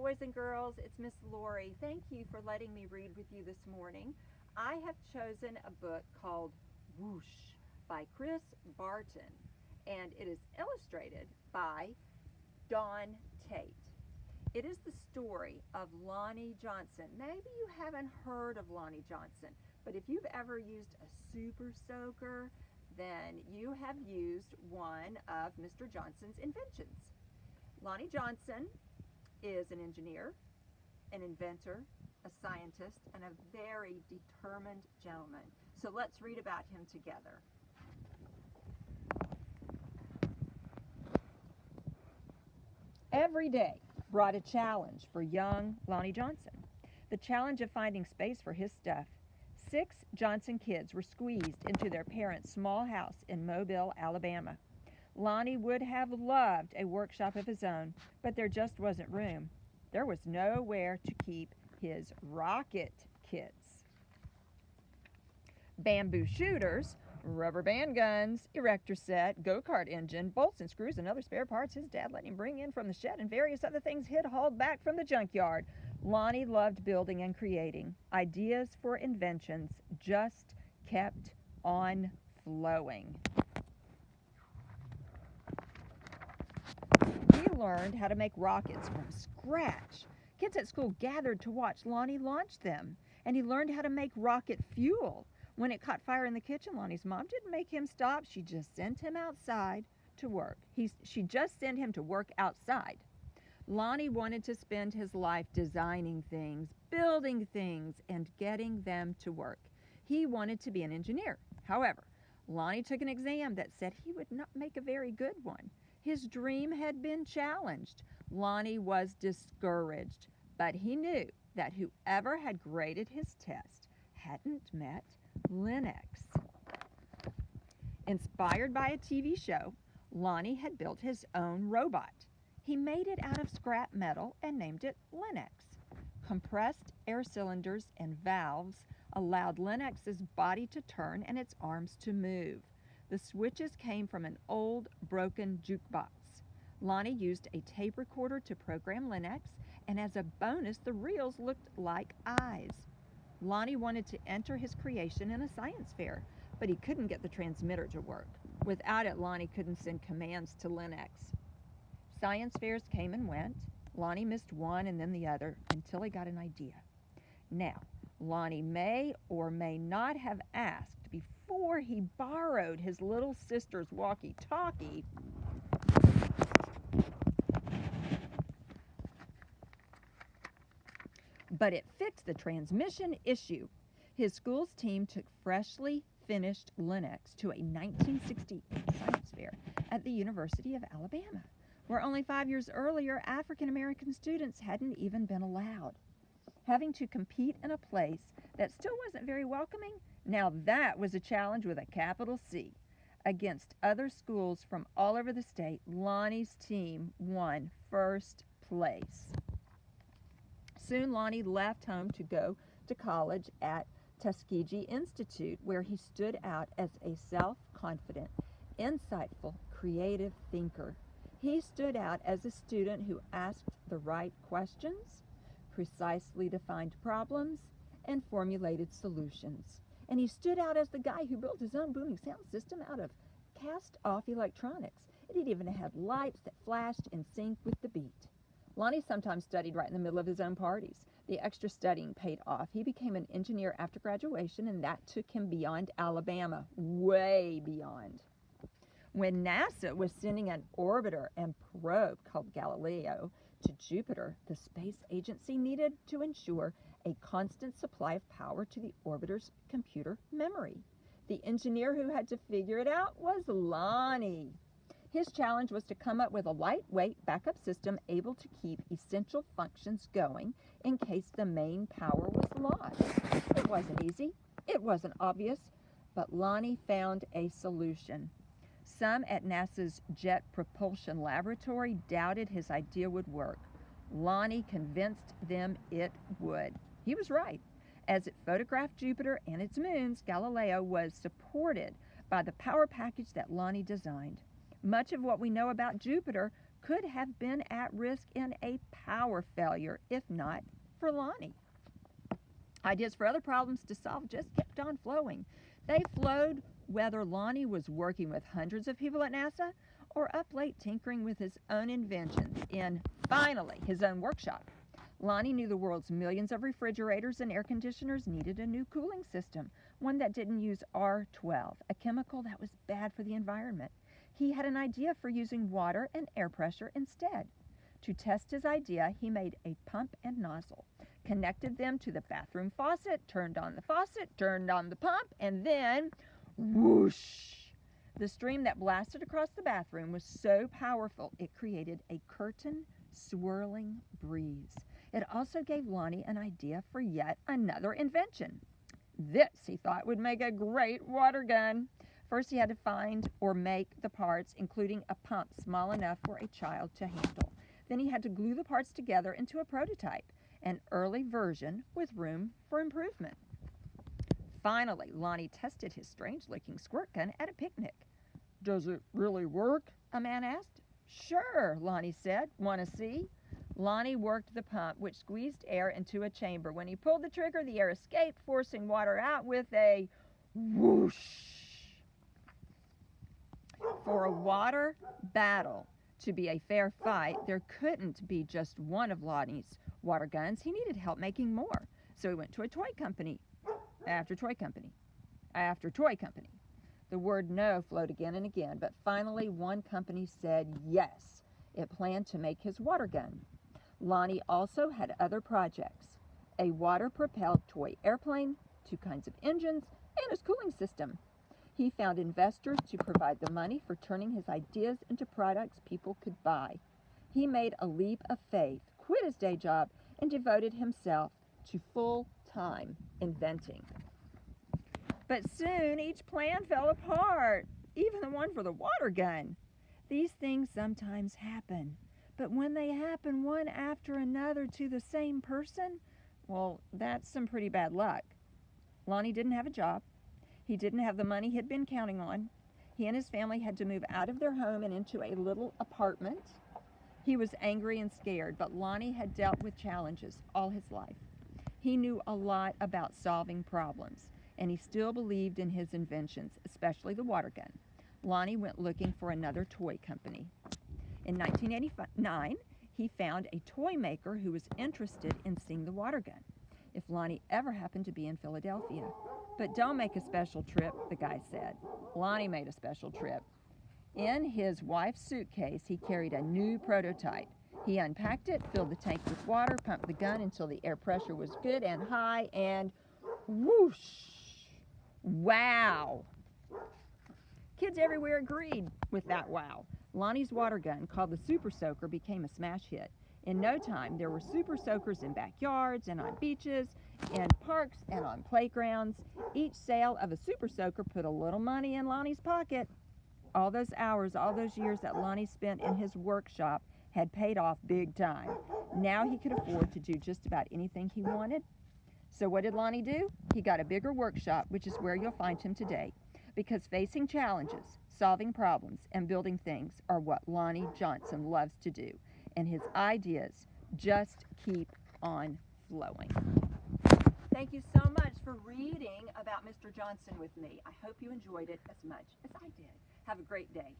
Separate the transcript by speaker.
Speaker 1: boys and girls. It's Miss Lori. Thank you for letting me read with you this morning. I have chosen a book called Whoosh by Chris Barton, and it is illustrated by Dawn Tate. It is the story of Lonnie Johnson. Maybe you haven't heard of Lonnie Johnson, but if you've ever used a super soaker, then you have used one of Mr. Johnson's inventions. Lonnie Johnson is an engineer, an inventor, a scientist, and a very determined gentleman. So let's read about him together. Every day brought a challenge for young Lonnie Johnson. The challenge of finding space for his stuff. 6 Johnson kids were squeezed into their parents' small house in Mobile, Alabama. Lonnie would have loved a workshop of his own, but there just wasn't room. There was nowhere to keep his rocket kits. Bamboo shooters, rubber band guns, erector set, go-kart engine, bolts and screws, and other spare parts his dad let him bring in from the shed, and various other things he'd hauled back from the junkyard. Lonnie loved building and creating. Ideas for inventions just kept on flowing. He learned how to make rockets from scratch. Kids at school gathered to watch Lonnie launch them, and he learned how to make rocket fuel. When it caught fire in the kitchen, Lonnie's mom didn't make him stop. She just sent him outside to work. She just sent him to work outside. Lonnie wanted to spend his life designing things, building things, and getting them to work. He wanted to be an engineer. However, Lonnie took an exam that said he would not make a very good one. His dream had been challenged. Lonnie was discouraged, but he knew that whoever had graded his test hadn't met Linux. Inspired by a TV show, Lonnie had built his own robot. He made it out of scrap metal and named it Linux. Compressed air cylinders and valves allowed Linux's body to turn and its arms to move. The switches came from an old, broken jukebox. Lonnie used a tape recorder to program Linux, and as a bonus, the reels looked like eyes. Lonnie wanted to enter his creation in a science fair, but he couldn't get the transmitter to work. Without it, Lonnie couldn't send commands to Linux. Science fairs came and went. Lonnie missed one and then the other until he got an idea. Now, Lonnie may or may not have asked before he borrowed his little sister's walkie-talkie but it fixed the transmission issue. His school's team took freshly finished Linux to a 1968 science fair at the University of Alabama, where only 5 years earlier African American students hadn't even been allowed. Having to compete in a place that still wasn't very welcoming, now that was a challenge with a capital C. Against other schools from all over the state, Lonnie's team won first place. Soon Lonnie left home to go to college at Tuskegee Institute, where he stood out as a self-confident, insightful, creative thinker. He stood out as a student who asked the right questions, precisely defined problems, and formulated solutions. And he stood out as the guy who built his own booming sound system out of cast-off electronics. It even had lights that flashed in sync with the beat. Lonnie sometimes studied right in the middle of his own parties. The extra studying paid off. He became an engineer after graduation, and that took him beyond Alabama, way beyond. When NASA was sending an orbiter and probe called Galileo to Jupiter, the space agency needed to ensure a constant supply of power to the orbiter's computer memory. The engineer who had to figure it out was Lonnie. His challenge was to come up with a lightweight backup system able to keep essential functions going in case the main power was lost. It wasn't easy, it wasn't obvious, but Lonnie found a solution. Some at NASA's Jet Propulsion Laboratory doubted his idea would work. Lonnie convinced them it would. He was right. As it photographed Jupiter and its moons, Galileo was supported by the power package that Lonnie designed. Much of what we know about Jupiter could have been at risk in a power failure if not for Lonnie. Ideas for other problems to solve just kept on flowing. They flowed whether Lonnie was working with hundreds of people at NASA or up late tinkering with his own inventions in, finally, his own workshop. Lonnie knew the world's millions of refrigerators and air conditioners needed a new cooling system, one that didn't use R12, a chemical that was bad for the environment. He had an idea for using water and air pressure instead. To test his idea, he made a pump and nozzle, connected them to the bathroom faucet, turned on the pump, and then whoosh! The stream that blasted across the bathroom was so powerful it created a curtain swirling breeze. It also gave Lonnie an idea for yet another invention. This, he thought, would make a great water gun. First, he had to find or make the parts, including a pump small enough for a child to handle. Then he had to glue the parts together into a prototype, an early version with room for improvement. Finally, Lonnie tested his strange-looking squirt gun at a picnic. "Does it really work?" a man asked. "Sure," Lonnie said. "Want to see?" Lonnie worked the pump, which squeezed air into a chamber. When he pulled the trigger, the air escaped, forcing water out with a whoosh. For a water battle to be a fair fight, there couldn't be just one of Lonnie's water guns. He needed help making more. So he went to a toy company after toy company after toy company. The word no flowed again and again, but finally one company said yes. It planned to make his water gun. Lonnie also had other projects: a water-propelled toy airplane, 2 kinds of engines, and his cooling system. He found investors to provide the money for turning his ideas into products people could buy. He made a leap of faith, quit his day job, and devoted himself to full-time inventing. But soon each plan fell apart, even the one for the water gun. These things sometimes happen, but when they happen one after another to the same person, well, that's some pretty bad luck. Lonnie didn't have a job. He didn't have the money he'd been counting on. He and his family had to move out of their home and into a little apartment. He was angry and scared, but Lonnie had dealt with challenges all his life. He knew a lot about solving problems, and he still believed in his inventions, especially the water gun. Lonnie went looking for another toy company. In 1989, he found a toy maker who was interested in seeing the water gun, if Lonnie ever happened to be in Philadelphia. "But don't make a special trip," the guy said. Lonnie made a special trip. In his wife's suitcase, he carried a new prototype. He unpacked it, filled the tank with water, pumped the gun until the air pressure was good and high, and whoosh! Wow! Kids everywhere agreed with that wow. Lonnie's water gun, called the Super Soaker, became a smash hit. In no time, there were Super Soakers in backyards and on beaches, in parks and on playgrounds. Each sale of a Super Soaker put a little money in Lonnie's pocket. All those hours, all those years that Lonnie spent in his workshop had paid off big time. Now he could afford to do just about anything he wanted. So what did Lonnie do? He got a bigger workshop, which is where you'll find him today. Because facing challenges, solving problems, and building things are what Lonnie Johnson loves to do. And his ideas just keep on flowing. Thank you so much for reading about Mr. Johnson with me. I hope you enjoyed it as much as I did. Have a great day.